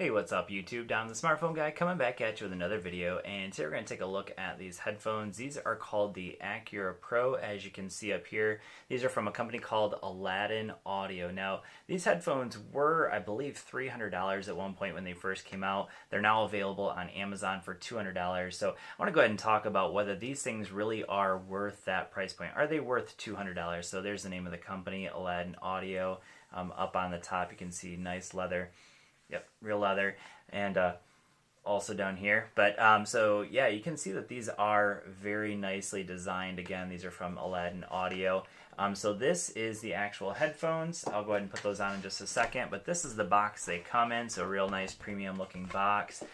Hey, what's up YouTube? Don the Smartphone Guy coming back at you with another video, and today we're going to take a look at these headphones. These are called the Acura Pro, as you can see up here. These are from a company called AladdinAudio. Now, these headphones were, I believe, $300 at one point when they first came out. They're now available on Amazon for $200. So I want to go ahead and talk about whether these things really are worth that price point. Are they worth $200? So there's the name of the company, AladdinAudio. Up on the top you can see nice leather. Yep, real leather, and also down here. But so yeah, you can see that these are very nicely designed. Again, these are from AladdinAudio. So this is the actual headphones. I'll go ahead and put those on in just a second, but this is the box they come in, so real nice premium looking box.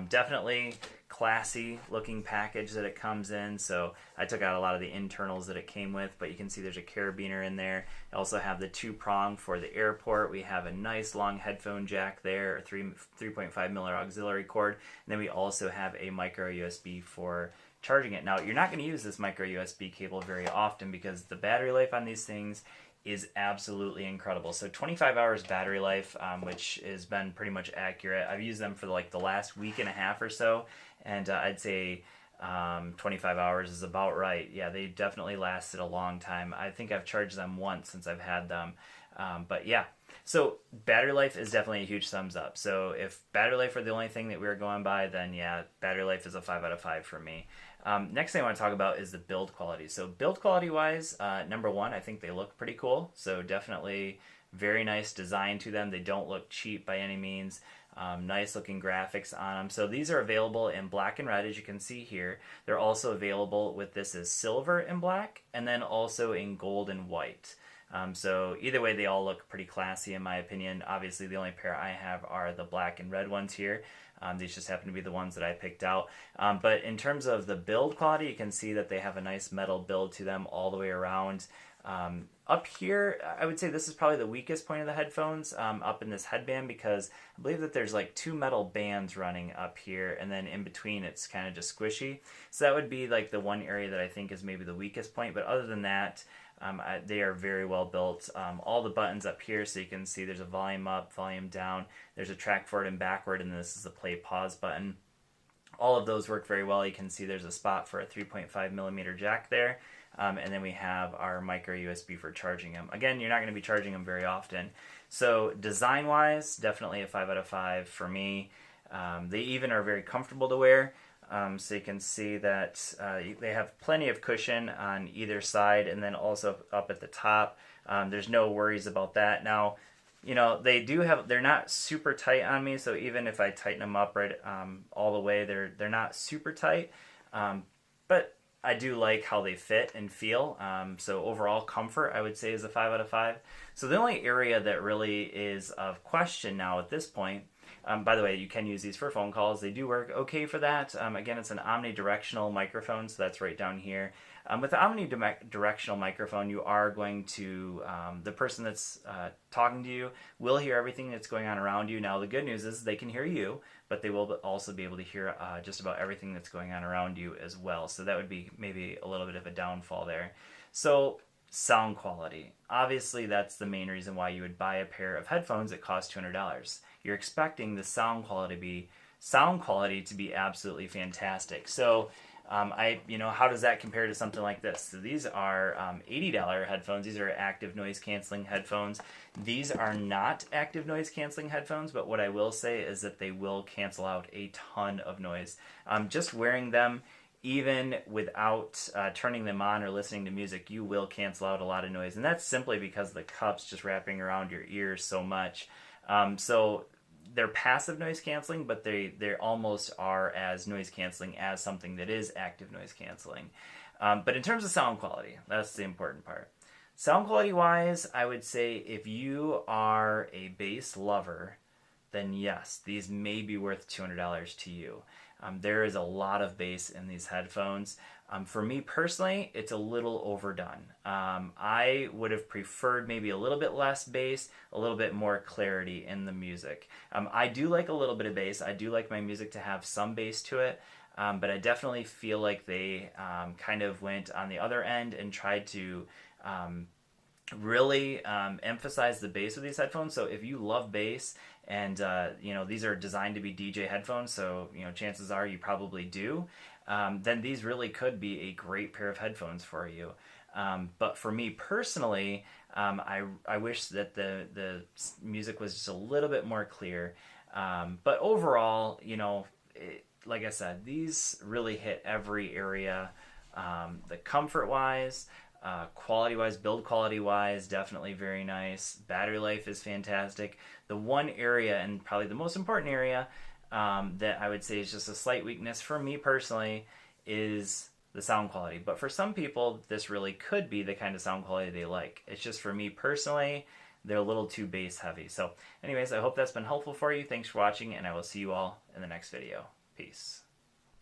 Definitely classy looking package that it comes in. So I took out a lot of the internals that it came with, but you can see there's a carabiner in there. I also have the 2-prong for the airport. We have a nice long headphone jack there, a 3.5mm auxiliary cord, and then we also have a micro USB for charging it. Now, you're not going to use this micro USB cable very often because the battery life on these things is absolutely incredible. So 25 hours battery life, which has been pretty much accurate. I've used them for like the last week and a half or so, and I'd say 25 hours is about right. Yeah, they definitely lasted a long time. I think I've charged them once since I've had them. But yeah, so battery life is definitely a huge thumbs up. So if battery life are the only thing that we were going by, then yeah, battery life is a 5 out of 5 for me. Next thing I want to talk about is the build quality. So build quality wise, number one, I think they look pretty cool. So definitely very nice design to them. They don't look cheap by any means. Nice looking graphics on them. So these are available in black and red, as you can see here. They're also available with this as silver and black, and then also in gold and white. So either way, they all look pretty classy in my opinion. Obviously, the only pair I have are the black and red ones here. These just happen to be the ones that I picked out. But in terms of the build quality, you can see that they have a nice metal build to them all the way around. Up here, I would say this is probably the weakest point of the headphones, up in this headband, because I believe that there's like 2 metal bands running up here, and then in between it's kind of just squishy. So that would be like the one area that I think is maybe the weakest point, but other than that, they are very well built. All the buttons up here, so you can see there's a volume up, volume down, there's a track forward and backward, and this is the play pause button. All of those work very well. You can see there's a spot for a 3.5mm jack there. And then we have our micro USB for charging them. Again, you're not going to be charging them very often. So design-wise, definitely a 5 out of 5 for me. They even are very comfortable to wear. So you can see that they have plenty of cushion on either side, and then also up at the top. There's no worries about that. Now, you know, they're not super tight on me, so even if I tighten them up right all the way, they're not super tight. But I do like how they fit and feel. So overall comfort, I would say, is a 5 out of 5. So the only area that really is of question now at this point, by the way, you can use these for phone calls. They do work okay for that. Again, it's an omnidirectional microphone, so that's right down here. With the omnidirectional microphone, you are going to, the person that's talking to you will hear everything that's going on around you. Now, the good news is they can hear you, but they will also be able to hear just about everything that's going on around you as well. So that would be maybe a little bit of a downfall there. So sound quality. Obviously, that's the main reason why you would buy a pair of headphones that cost $200. You're expecting the sound quality to be absolutely fantastic. So how does that compare to something like this? So these are $80 headphones. These are active noise canceling headphones. These are not active noise canceling headphones, but what I will say is that they will cancel out a ton of noise. Just wearing them, even without turning them on or listening to music, you will cancel out a lot of noise. And that's simply because the cup's just wrapping around your ears so much. So they're passive noise canceling, but they almost are as noise canceling as something that is active noise canceling. But in terms of sound quality, that's the important part. Sound quality wise, I would say if you are a bass lover, then yes, these may be worth $200 to you. There is a lot of bass in these headphones. For me personally, it's a little overdone. I would have preferred maybe a little bit less bass, a little bit more clarity in the music. I do like a little bit of bass. I do like my music to have some bass to it, but I definitely feel like they kind of went on the other end and tried to really emphasize the bass with these headphones. So if you love bass and you know, these are designed to be DJ headphones, so you know, chances are you probably do, then these really could be a great pair of headphones for you. But for me personally, I wish that the music was just a little bit more clear. But overall, you know, like I said, these really hit every area. The comfort wise, quality wise, build quality wise, definitely very nice. Battery life is fantastic. The one area, and probably the most important area, that I would say is just a slight weakness for me personally, is the sound quality. But for some people, this really could be the kind of sound quality they like. It's just for me personally, they're a little too bass heavy. So anyways, I hope that's been helpful for you. Thanks for watching, and I will see you all in the next video. Peace.